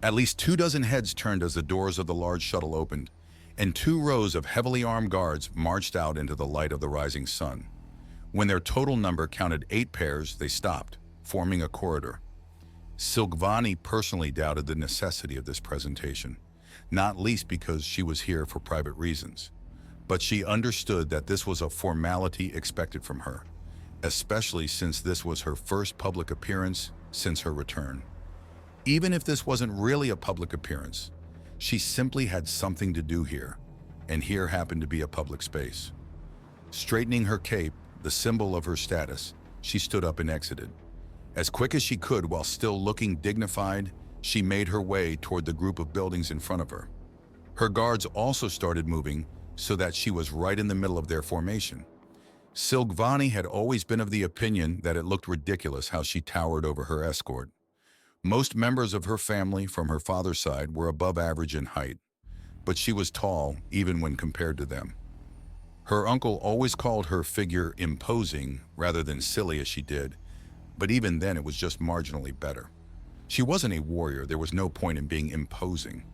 At least 24 heads turned as the doors of the large shuttle opened, and 2 rows of heavily armed guards marched out into the light of the rising sun. When their total number counted 8 pairs, they stopped, forming a corridor. Silgvani personally doubted the necessity of this presentation, not least because she was here for private reasons. But she understood that this was a formality expected from her, especially since this was her first public appearance since her return. Even if this wasn't really a public appearance, she simply had something to do here, and here happened to be a public space. Straightening her cape, the symbol of her status, she stood up and exited. As quick as she could while still looking dignified, she made her way toward the group of buildings in front of her. Her guards also started moving so that she was right in the middle of their formation. Silgvani had always been of the opinion that it looked ridiculous how she towered over her escort. Most members of her family from her father's side were above average in height, but she was tall even when compared to them. Her uncle always called her figure imposing rather than silly as she did, but even then it was just marginally better. She wasn't a warrior, there was no point in being imposing.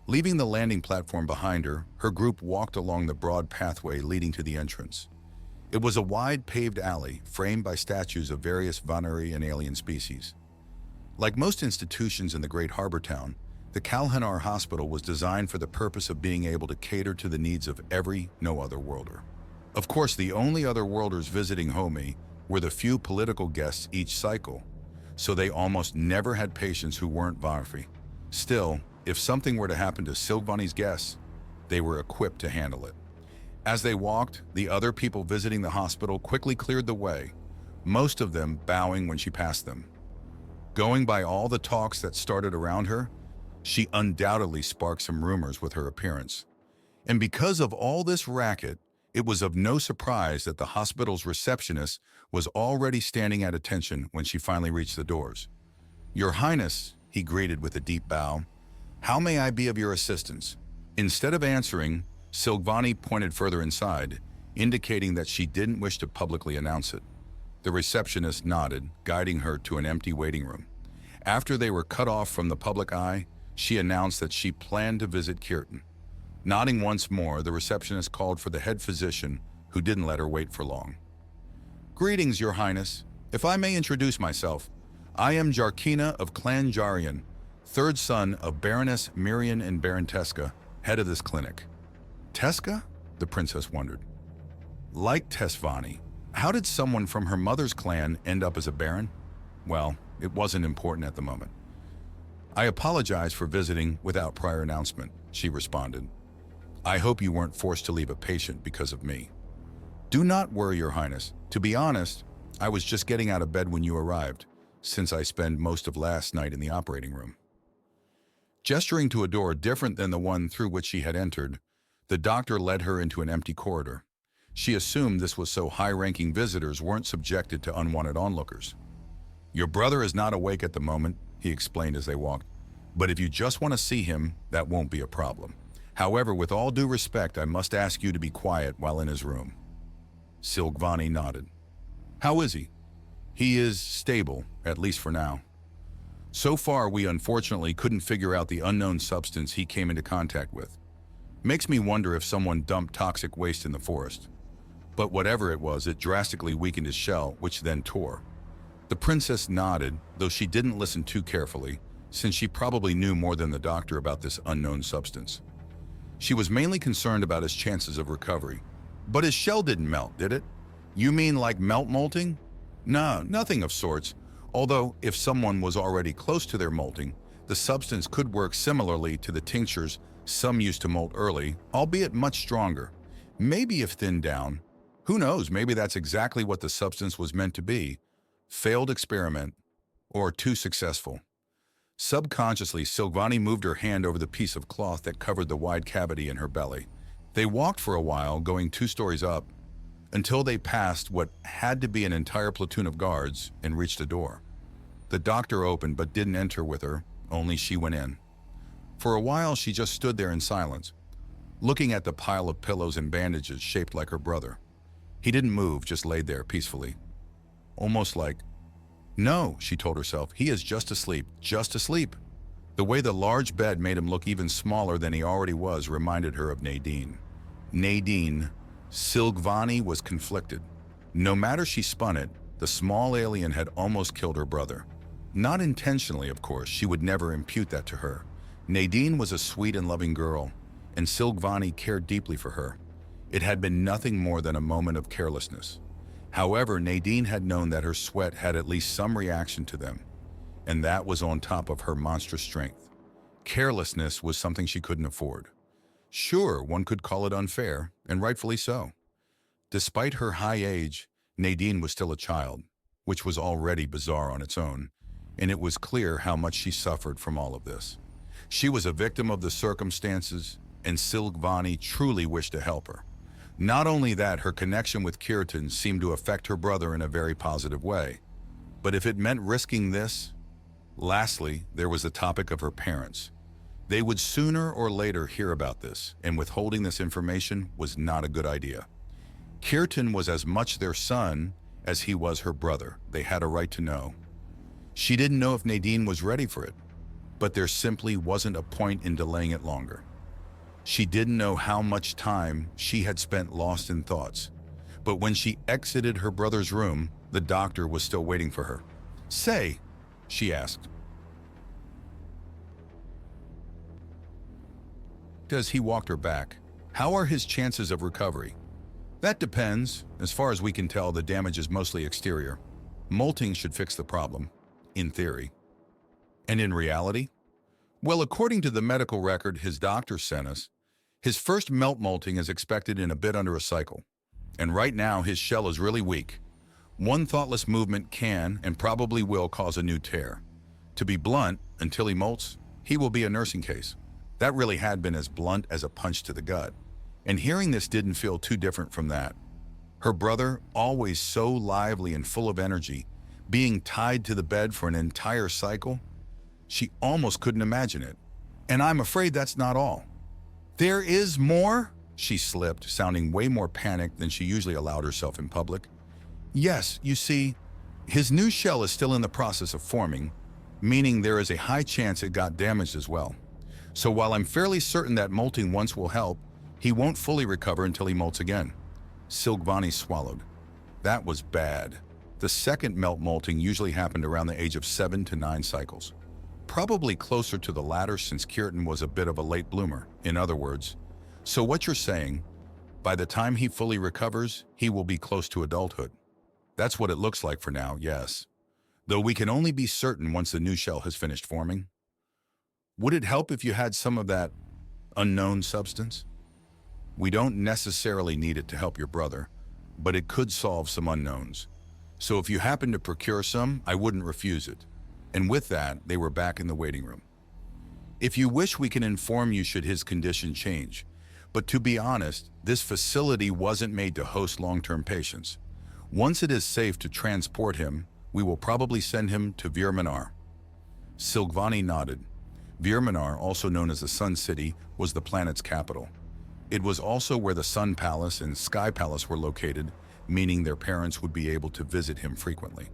Leaving the landing platform behind her, her group walked along the broad pathway leading to the entrance. It was a wide paved alley framed by statues of various Vanari and alien species. Like most institutions in the great harbor town, the Kalhanar Hospital was designed for the purpose of being able to cater to the needs of every no other worlder. Of course, the only other worlders visiting Homi were the few political guests each cycle, so they almost never had patients who weren't Varfi. Still, if something were to happen to Silgvani's guests, they were equipped to handle it. As they walked, the other people visiting the hospital quickly cleared the way, most of them bowing when she passed them. Going by all the talks that started around her, she undoubtedly sparked some rumors with her appearance. And because of all this racket, it was of no surprise that the hospital's receptionist was already standing at attention when she finally reached the doors. "Your Highness," he greeted with a deep bow, "how may I be of your assistance?" Instead of answering, Silgvani pointed further inside, indicating that she didn't wish to publicly announce it. The receptionist nodded, guiding her to an empty waiting room. After they were cut off from the public eye, she announced that she planned to visit Kirtan. Nodding once more, the receptionist called for the head physician, who didn't let her wait for long. "Greetings, Your Highness. If I may introduce myself, I am Jarkina of Clan Jarian, third son of Baroness Mirian and Baron Teska, head of this clinic." Teska? The princess wondered. Like Tesvani, how did someone from her mother's clan end up as a baron? Well, it wasn't important at the moment. "I apologize for visiting without prior announcement," she responded. "I hope you weren't forced to leave a patient because of me." "Do not worry, Your Highness. To be honest, I was just getting out of bed when you arrived, since I spent most of last night in the operating room." Gesturing to a door different than the one through which she had entered, the doctor led her into an empty corridor. She assumed this was so high-ranking visitors weren't subjected to unwanted onlookers. "Your brother is not awake at the moment," he explained as they walked, "but if you just want to see him, that won't be a problem. However, with all due respect, I must ask you to be quiet while in his room." Silgvani nodded. "How is he?" "He is stable, at least for now. So far, we unfortunately couldn't figure out the unknown substance he came into contact with. Makes me wonder if someone dumped toxic waste in the forest. But whatever it was, it drastically weakened his shell, which then tore." The princess nodded, though she didn't listen too carefully, since she probably knew more than the doctor about this unknown substance. She was mainly concerned about his chances of recovery. "But his shell didn't melt, did it? You mean like molting?" "No, nothing of sorts. Although, if someone was already close to their molting, the substance could work similarly to the tinctures some used to molt early, albeit much stronger. Maybe if thinned down. Who knows, maybe that's exactly what the substance was meant to be. Failed experiment, or too successful." Subconsciously, Silgvani moved her hand over the piece of cloth that covered the wide cavity in her belly. They walked for a while, going 2 stories up, until they passed what had to be an entire platoon of guards and reached a door. The doctor opened but didn't enter with her, only she went in. For a while, she just stood there in silence, looking at the pile of pillows and bandages shaped like her brother. He didn't move, just laid there peacefully. Almost like, "No," she told herself, "he is just asleep, just asleep." The way the large bed made him look even smaller than he already was reminded her of Nadine. Silgvani was conflicted. No matter she spun it, the small alien had almost killed her brother. Not intentionally, of course, she would never impute that to her. Nadine was a sweet and loving girl, and Silgvani cared deeply for her. It had been nothing more than a moment of carelessness. However, Nadine had known that her sweat had at least some reaction to them, and that was on top of her monstrous strength. Carelessness was something she couldn't afford. Sure, one could call it unfair, and rightfully so. Despite her high age, Nadine was still a child, which was already bizarre on its own, and it was clear how much she suffered from all of this. She was a victim of the circumstances, and Silgvani truly wished to help her. Not only that, her connection with Kurtis seemed to affect her brother in a very positive way. But if it meant risking this... Lastly, there was the topic of her parents. They would sooner or later hear about this, and withholding this information was not a good idea. Kurtis was as much their son as he was her brother. They had a right to know. She didn't know if Nadine was ready for it, but there simply wasn't a point in delaying it longer. She didn't know how much time she had spent lost in thoughts, but when she exited her brother's room, the doctor was still waiting for her. "Say," she asked, as he walked her back, "how are his chances of recovery?" "That depends. As far as we can tell, the damage is mostly exterior. Molting should fix the problem, in theory." "And in reality?" "Well, according to the medical record his doctor sent us, his first molting is expected in a bit under a cycle. And right now, his shell is really weak. One thoughtless movement can and probably will cause a new tear. To be blunt, until he molts, he will be a nursing case." That really had been as blunt as a punch to the gut. And hearing this didn't feel too different from that. Her brother, always so lively and full of energy, being tied to the bed for an entire cycle, she almost couldn't imagine it. "And I'm afraid that's not all." "There is more?" she slipped, sounding way more panicked than she usually allowed herself in public. "Yes, you see, his new shell is still in the process of forming, meaning there is a high chance it got damaged as well. So while I'm fairly certain that molting once will help, he won't fully recover until he molts again." Silgvani swallowed. That was bad. The second molting usually happened around the age of 7 to 9 cycles. Probably closer to the latter since Kurtis was a bit of a late bloomer, in other words. So what you're saying, by the time he fully recovers, he will be close to adulthood. That's what it looks like for now, yes. Though we can only be certain once the new shell has finished forming. Would it help if you had some of that unknown substance? We don't necessarily need it to help your brother, but it could solve some unknowns. So if you happen to procure some, I wouldn't refuse it. And with that, they were back in the waiting room. "If you wish, we can inform you should his condition change. But to be honest, this facility wasn't made to host long-term patients. Once it is safe to transport him, we will probably send him to wehrmeyer." Silgvani nodded. Wehrmeyer, also known as the Sun City, was the planet's capital. It was also where the Sun Palace and Sky Palace were located, meaning their parents would be able to visit him frequently.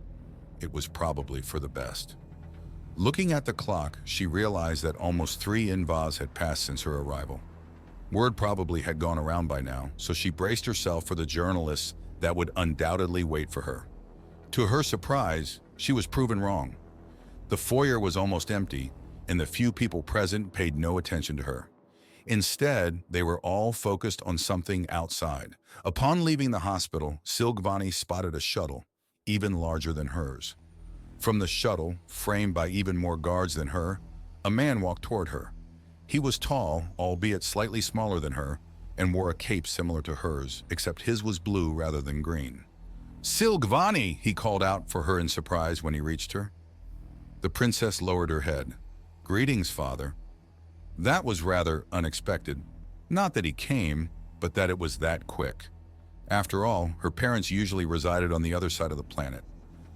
It was probably for the best. Looking at the clock, she realized that almost 3 invas had passed since her arrival. Word probably had gone around by now, so she braced herself for the journalists that would undoubtedly wait for her. To her surprise, she was proven wrong. The foyer was almost empty, and the few people present paid no attention to her. Instead, they were all focused on something outside. Upon leaving the hospital, Silgvani spotted a shuttle, even larger than hers. From the shuttle, framed by even more guards than her, a man walked toward her. He was tall, albeit slightly smaller than her, and wore a cape similar to hers, except his was blue rather than green. "Silgvani!" he called out for her in surprise when he reached her. The princess lowered her head. "Greetings, father." That was rather unexpected. Not that he came, but that it was that quick. After all, her parents usually resided on the other side of the planet.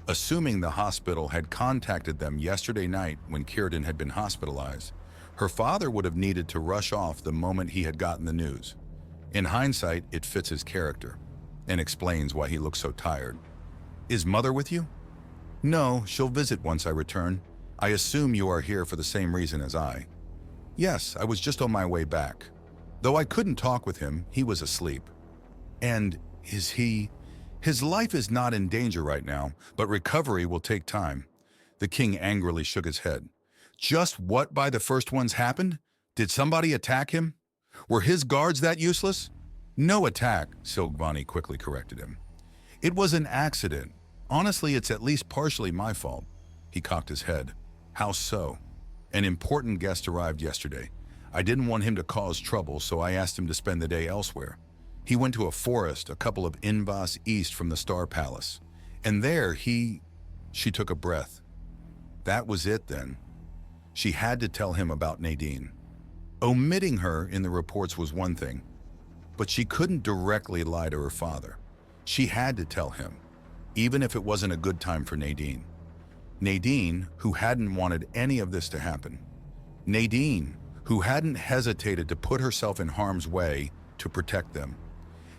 Assuming the hospital had contacted them yesterday night when Kurtis had been hospitalized, her father would have needed to rush off the moment he had gotten the news. In hindsight, it fits his character, and explains why he looks so tired. "Is mother with you?" "No, she'll visit once I return. I assume you are here for the same reason as I. Yes, I was just on my way back. Though I couldn't talk with him, he was asleep. And is he? His life is not in danger right now, but recovery will take time. The king angrily shook his head. Just what by the first ones happened? Did somebody attack him? Were his guards that useless? No attack, Silgvani quickly corrected him. It was an accident. Honestly, it's at least partially my fault. He cocked his head. How so? An important guest arrived yesterday. I didn't want him to cause trouble, so I asked him to spend the day elsewhere. He went to a forest a couple of invas east from the Star Palace. And there She took a breath. That was it then. She had to tell him about Nadine. Omitting her in the reports was one thing, but she couldn't directly lie to her father. She had to tell him, even if it wasn't a good time for Nadine. Nadine, who hadn't wanted any of this to happen. Nadine, who hadn't hesitated to put herself in harm's way to protect them.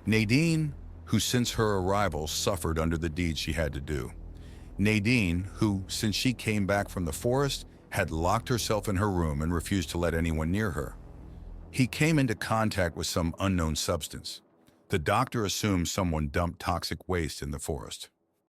Nadine, who since her arrival suffered under the deeds she had to do. Nadine, who, since she came back from the forest, had locked herself in her room and refused to let anyone near her. He came into contact with some unknown substance. The doctor assumed someone dumped toxic waste in the forest.